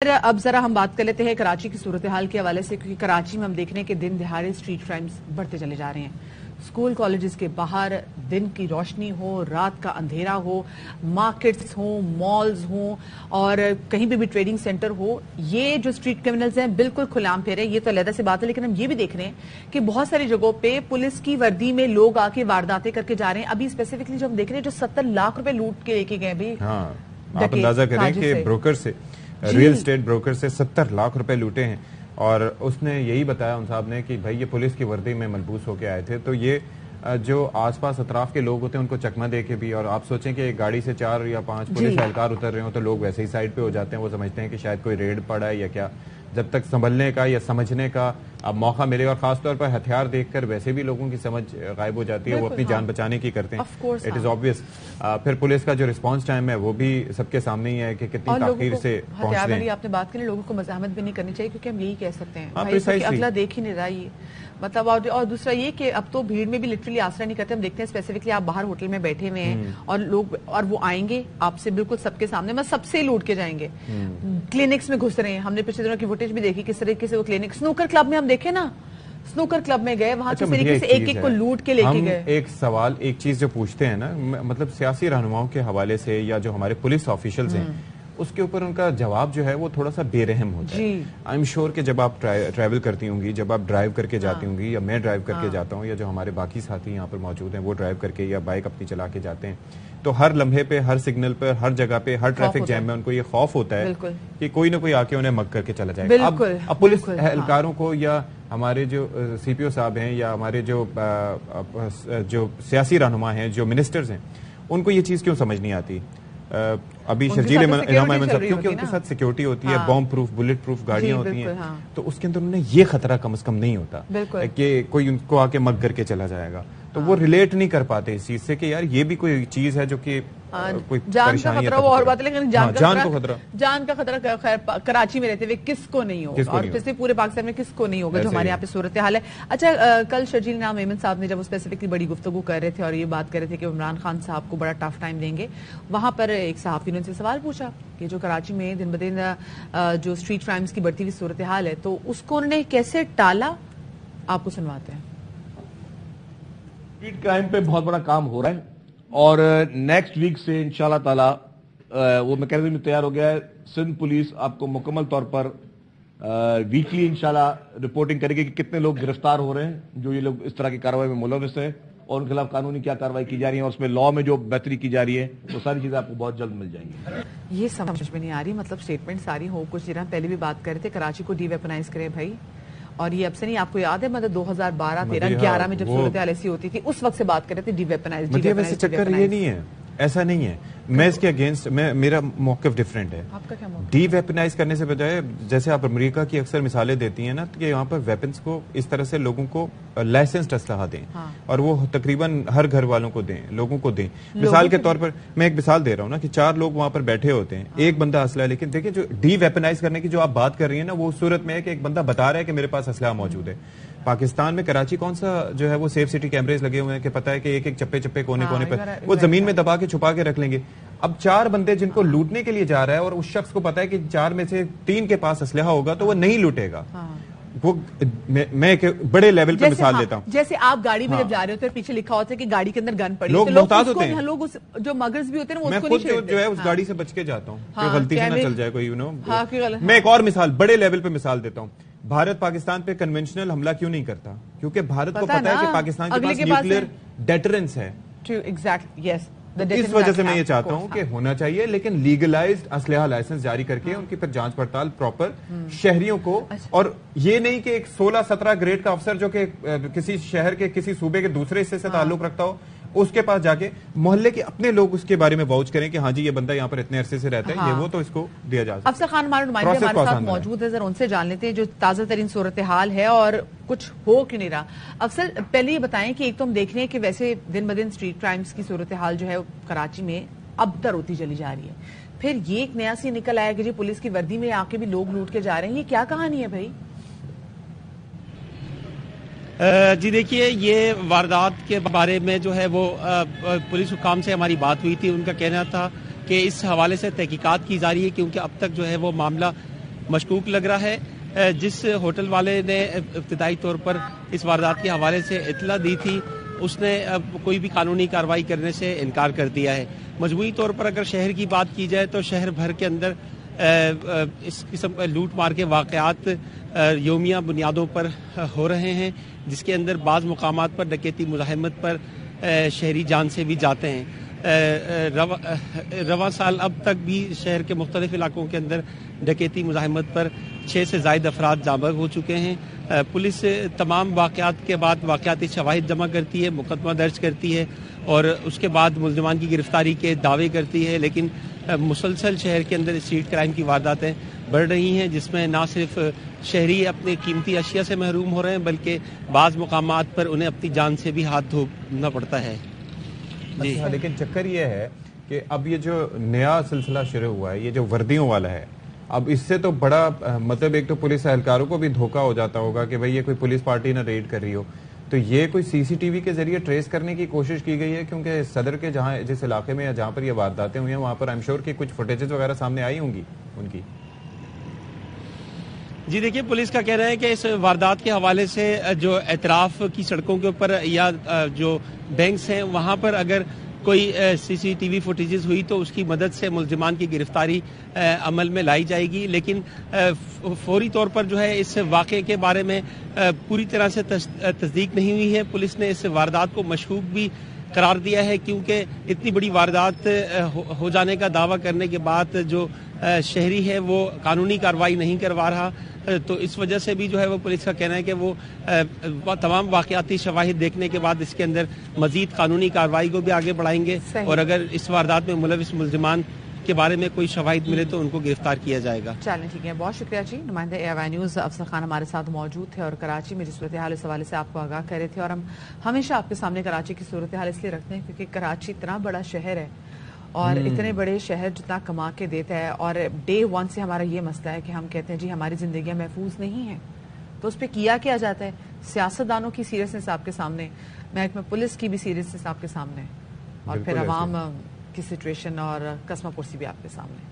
اب ذرا ہم بات کر لیتے ہیں کراچی کی صورتحال کے حوالے سے، کیونکہ کراچی میں ہم دیکھ رہے ہیں کہ دن دہاڑے اسٹریٹ کرائمز بڑھتے چلے جا رہے ہیں۔ اسکول کالجز کے باہر دن کی روشنی ہو، رات کا اندھیرا ہو، مارکیٹس ہوں، مالز ہوں اور کہیں بھی ٹریڈنگ سینٹر ہو، یہ جو اسٹریٹ کرمنلز ہیں بالکل کھلے عام پھیرے، یہ تو علیحدہ سی بات ہے، لیکن ہم یہ بھی دیکھ رہے ہیں کہ بہت ساری جگہوں پہ پولیس کی وردی میں لوگ آ کے وارداتیں کر کے جا رہے ہیں۔ ابھی اسپیسیفکلی جو ہم دیکھ رہے ہیں جو 70 لاکھ روپے لوٹ کے لے کے گئے بھی، ہاں آپ اندازہ کریں کہ بروکر سے ریل اسٹیٹ بروکر سے 70 لاکھ روپے لوٹے ہیں، اور اس نے یہی بتایا ان صاحب نے کہ بھائی یہ پولیس کی وردی میں ملبوس ہو کے آئے تھے۔ تو یہ جو آس پاس اطراف کے لوگ ہوتے ہیں ان کو چکمہ دے کے بھی، اور آپ سوچیں کہ ایک گاڑی سے 4 یا 5 پولیس اہلکار اتر رہے ہوں تو لوگ ویسے ہی سائڈ پہ ہو جاتے ہیں، وہ سمجھتے ہیں کہ شاید کوئی ریڈ پڑا ہے یا کیا۔ جب تک سنبھلنے کا یا سمجھنے کا اب موقع ملے، اور خاص طور پر ہتھیار دیکھ کر ویسے بھی لوگوں کی سمجھ غائب ہو جاتی ہے، وہ اپنی جان بچانے کی کرتے ہیں، اٹ از آبویس۔ پھر پولیس کا جو رسپانس ٹائم ہے وہ بھی سب کے سامنے ہی ہے کہ کتنی تاخیر سے پہنچتے ہیں۔ آپ نے بات کی لوگوں کو مزاحمت بھی نہیں کرنی چاہیے، کیونکہ ہم یہی کہہ سکتے ہیں اگلا دیکھ ہی نہیں رہا یہ مطلب۔ اور دوسرا یہ کہ اب تو بھیڑ میں بھی لٹرلی آسرا نہیں کرتے، ہم دیکھتے ہیں اسپیسیفکلی آپ باہر ہوٹل میں بیٹھے ہوئے ہیں اور لوگ اور وہ آئیں گے آپ سے بالکل سب کے سامنے، سب سے لوٹ کے جائیں گے۔ کلینکس میں گھس رہے ہیں، ہم نے پچھلے دنوں کی فوٹیج بھی دیکھی کس طریقے سے وہ کلینک، سنوکر کلب میں ہم دیکھیں نا، سنوکر کلب میں گئے وہاں کس طریقے سے ایک ایک کو لوٹ کے لے کے گئے۔ ایک سوال ایک چیز جو پوچھتے ہیں نا، مطلب سیاسی رہنماؤں کے حوالے سے یا جو ہمارے پولیس آفیشلز ہیں اس کے اوپر ان کا جواب جو ہے وہ تھوڑا سا بے رحم ہوتا ہے۔ آئی ایم شیور کہ جب آپ ٹریول کرتی ہوں گی، جب آپ ڈرائیو کر کے جاتی ہوں گی، یا میں ڈرائیو کر کے جاتا ہوں، یا جو ہمارے باقی ساتھی یہاں پر موجود ہیں وہ ڈرائیو کر کے یا بائک اپنی چلا کے جاتے ہیں، تو ہر لمحے پہ، ہر سگنل پہ، ہر جگہ پہ، ہر ٹریفک جیم میں ان کو یہ خوف ہوتا ہے کہ کوئی نہ کوئی آ کے انہیں مگ کر کے چلا جائے گا۔ اب پولیس اہلکاروں کو یا ہمارے جو سی پی او صاحب ہیں یا ہمارے جو سیاسی رہنما ہیں، جو منسٹرز ہیں، ان کو یہ چیز کیوں سمجھ نہیں آتی؟ ابھی شرجیل انعام احمد صاحب، کیونکہ ان کے ساتھ سیکیورٹی ہوتی ہے، بام پروف، بلٹ پروف گاڑیاں ہوتی ہیں، تو اس کے اندر انہیں یہ خطرہ کم از کم نہیں ہوتا کہ کوئی ان کو آ کے مگ کر کے چلا جائے گا۔ تو وہ ریلیٹ نہیں کر پاتے اس چیز سے کہ یار یہ بھی کوئی چیز ہے جو کہ کوئی جان کا خطرہ، وہ اور بات ہے، لیکن جان کا خطرہ خیر کراچی میں رہتے ہوئے کس کو نہیں ہوگا، اور پھر سے پورے پاکستان میں کس کو نہیں ہوگا جو ہمارے یہاں پہ صورتحال ہے۔ اچھا، کل شرجیل انعام احمد صاحب نے جب اسپیسیفکلی بڑی گفتگو کر رہے تھے اور یہ بات کر رہے تھے کہ عمران خان صاحب کو بڑا ٹف ٹائم دیں گے، وہاں پر ایک صحافی نے ان سے سوال پوچھا کہ جو کراچی میں دن بدن جو اسٹریٹ کرائمز کی بڑھتی ہوئی صورتحال ہے تو اس کو انہوں نے کیسے ٹالا، آپ کو سنواتے ہیں۔ اسٹریٹ کرائم پہ بہت بڑا کام ہو رہا ہے، اور نیکسٹ ویک سے انشاءاللہ تعالی وہ میکینزم تیار ہو گیا ہے۔ سندھ پولیس آپ کو مکمل طور پر ویکلی انشاءاللہ رپورٹنگ کرے گی کہ کتنے لوگ گرفتار ہو رہے ہیں جو یہ لوگ اس طرح کی کارروائی میں ملوث ہیں، اور ان کے خلاف قانونی کیا کارروائی کی جا رہی ہے، اور اس میں لا میں جو بہتری کی جا رہی ہے وہ ساری چیزیں آپ کو بہت جلد مل جائیں گی۔ یہ سمجھ میں نہیں آ رہی، مطلب سٹیٹمنٹ ساری ہو کچھ، جنہاں پہلے بھی بات کر رہے تھے کراچی کو ڈی ویپنائز کرے بھائی، اور یہ اب سے نہیں، آپ کو یاد ہے مطلب 2012 13 11 میں جب صورتحال ایسی ہوتی تھی اس وقت سے بات کر رہے تھے ڈی ویپنائز۔ چکر یہ نہیں ہے، ایسا نہیں ہے، میں اس کے اگینسٹ، میرا موقف ڈیفرنٹ ہے۔ آپ کا کیا موقف؟ ڈی ویپنائز کرنے سے بجائے جیسے آپ امریکہ کی اکثر مثالیں دیتی ہیں نا کہ یہاں پر ویپنز کو اس طرح سے لوگوں کو لائسنسڈ اسلحہ دیں، اور وہ تقریباً ہر گھر والوں کو دیں، لوگوں کو دیں۔ مثال کے طور پر میں ایک مثال دے رہا ہوں نا کہ 4 لوگ وہاں پر بیٹھے ہوتے ہیں، ایک بندہ اسلحہ، لیکن دیکھیں جو ڈی ویپنائز کرنے کی جو آپ بات کر رہی ہیں نا وہ اس صورت میں ہے کہ ایک بندہ بتا رہا ہے کہ میرے پاس اسلحہ موجود ہے۔ پاکستان میں کراچی کون سا جو ہے وہ سیف سٹی کیمرے لگے ہوئے ہیں کہ پتہ ہے کہ ایک ایک چپے چپے کونے کونے پہ وہ زمین میں دبا کے چھپا کے رکھ لیں گے۔ اب 4 بندے جن کو لوٹنے کے لیے جا رہا ہے اور اس شخص کو پتا ہے کہ 4 میں سے 3 کے پاس اسلحہ ہوگا تو وہ نہیں لوٹے گا۔ وہ میں ایک بڑے لیول پہ مثال دیتا ہوں، جیسے آپ گاڑی میں جب جا رہے ہوتے ہیں پیچھے لکھا ہوتا ہے کہ گاڑی کے اندر گن پڑی، لوگ محتاط ہوتے ہیں، لوگ جو مگرز بھی ہوتے ہیں وہ میں اس کو خود نہیں جو ہے اس گاڑی سے بچ کے جاتا ہوں کہ غلطی سے نہ چل جائے کوئی، میں میں ایک اور مثال بڑے لیول پہ مثال دیتا ہوں۔ بھارت پاکستان پہ کنونشنل حملہ کیوں نہیں کرتا؟ کیونکہ بھارت کو پتا ہے کہ پاکستان کے پاس نیوکلیئر ڈیٹرنس ہے۔ اس وجہ سے میں یہ چاہتا ہوں کہ ہونا چاہیے، لیکن لیگلائزڈ اسلحہ لائسنس جاری کر کے ان کی پھر جانچ پڑتال پراپر شہریوں کو، اور یہ نہیں کہ ایک 16-17 گریڈ کا افسر جو کہ کسی شہر کے کسی صوبے کے دوسرے حصے سے تعلق رکھتا ہو اس کے پاس جا کے محلے کے اپنے لوگ اس کے بارے میں واؤچ کریں کہ ہاں جی یہ بندہ یہاں پر اتنے عرصے سے رہتا ہے، یہ وہ تو اس کو دیا جا سکتا ہے۔ افسر خان ہمارے نمائندے ہمارے ساتھ موجود ہے، ذرا ان سے جان لیتے ہیں جو تازہ ترین صورتحال ہے اور کچھ ہو کیوں نہیں رہا۔ افسر پہلے یہ بتائیں کہ ایک تو ہم دیکھ رہے ہیں کہ ویسے دن بدن اسٹریٹ کرائمز کی صورتحال جو ہے کراچی میں ابتر ہوتی چلی جا رہی ہے، پھر یہ ایک نیا سی نکل آیا کہ جی پولیس کی وردی میں آ کے بھی لوگ لوٹ کے جا رہے ہیں، یہ کیا کہانی ہے بھائی؟ جی دیکھیے، یہ واردات کے بارے میں جو ہے وہ پولیس حکام سے ہماری بات ہوئی تھی، ان کا کہنا تھا کہ اس حوالے سے تحقیقات کی جا رہی ہے کیونکہ اب تک جو ہے وہ معاملہ مشکوک لگ رہا ہے۔ جس ہوٹل والے نے ابتدائی طور پر اس واردات کے حوالے سے اطلاع دی تھی اس نے کوئی بھی قانونی کارروائی کرنے سے انکار کر دیا ہے۔ مجموعی طور پر اگر شہر کی بات کی جائے تو شہر بھر کے اندر اس قسم لوٹ مار کے واقعات یومیہ بنیادوں پر ہو رہے ہیں، جس کے اندر بعض مقامات پر ڈکیتی مزاحمت پر شہری جان سے بھی جاتے ہیں۔ رواں سال اب تک بھی شہر کے مختلف علاقوں کے اندر ڈکیتی مزاحمت پر 6 سے زائد افراد جاں بحق ہو چکے ہیں۔ پولیس تمام واقعات کے بعد واقعاتی شواہد جمع کرتی ہے، مقدمہ درج کرتی ہے اور اس کے بعد ملزمان کی گرفتاری کے دعوے کرتی ہے، لیکن مسلسل شہر کے اندر اسٹریٹ کرائم کی وارداتیں بڑھ رہی ہیں، جس میں نہ صرف شہری اپنے قیمتی اشیاء سے محروم ہو رہے ہیں بلکہ بعض مقامات پر انہیں اپنی جان سے بھی ہاتھ دھونا پڑتا ہے۔ اچھا، لیکن چکر یہ ہے کہ اب یہ جو نیا سلسلہ شروع ہوا ہے، یہ جو وردیوں والا ہے، اب اس سے تو بڑا مطلب ایک تو پولیس اہلکاروں کو بھی دھوکہ ہو جاتا ہوگا کہ بھئی یہ کوئی پولیس پارٹی نہ ریڈ کر رہی ہو، تو یہ کوئی سی سی ٹی وی کے ذریعے ٹریس کرنے کی کوشش کی گئی ہے؟ کیونکہ صدر کے جس علاقے میں یا جہاں پر یہ وارداتیں ہوئی ہیں وہاں پر شور کی کچھ فوٹیجز وغیرہ سامنے آئی ہوں گی ان کی۔ جی دیکھیے، پولیس کا کہنا ہے کہ اس واردات کے حوالے سے جو اطراف کی سڑکوں کے اوپر یا جو بینکس ہیں وہاں پر اگر کوئی سی سی ٹی وی فوٹیجز ہوئی تو اس کی مدد سے ملزمان کی گرفتاری عمل میں لائی جائے گی، لیکن فوری طور پر جو ہے اس واقعے کے بارے میں پوری طرح سے تصدیق نہیں ہوئی ہے۔ پولیس نے اس واردات کو مشکوک بھی قرار دیا ہے کیونکہ اتنی بڑی واردات ہو جانے کا دعویٰ کرنے کے بعد جو شہری ہے وہ قانونی کارروائی نہیں کروا رہا، تو اس وجہ سے بھی جو ہے وہ پولیس کا کہنا ہے کہ وہ تمام واقعاتی شواہد دیکھنے کے بعد اس کے اندر مزید قانونی کارروائی کو بھی آگے بڑھائیں گے اور اگر اس واردات میں ملوث ملزمان کے بارے میں کوئی شواہد ملے تو ان کو گرفتار کیا جائے گا۔ چلیں ٹھیک ہے، بہت شکریہ جی۔ نمائندہ AIY نیوز افضل خان ہمارے ساتھ موجود تھے اور کراچی میں جس صورتحال اس حوالے سے آپ کو آگاہ کر رہے تھے، اور ہم ہمیشہ آپ کے سامنے کراچی کی صورتحال اس لیے رکھتے ہیں کیونکہ کراچی اتنا بڑا شہر ہے اور اتنے بڑے شہر جتنا کما کے دیتا ہے، اور ڈے 1 سے ہمارا یہ مسئلہ ہے کہ ہم کہتے ہیں جی ہماری زندگیاں محفوظ نہیں ہیں، تو اس پہ کیا جاتا ہے؟ سیاستدانوں کی سیریسنس آپ کے سامنے، محکمہ پولیس کی بھی سیریسنس آپ کے سامنے، اور پھر عوام کی سچویشن اور قسمہ پرسی بھی آپ کے سامنے۔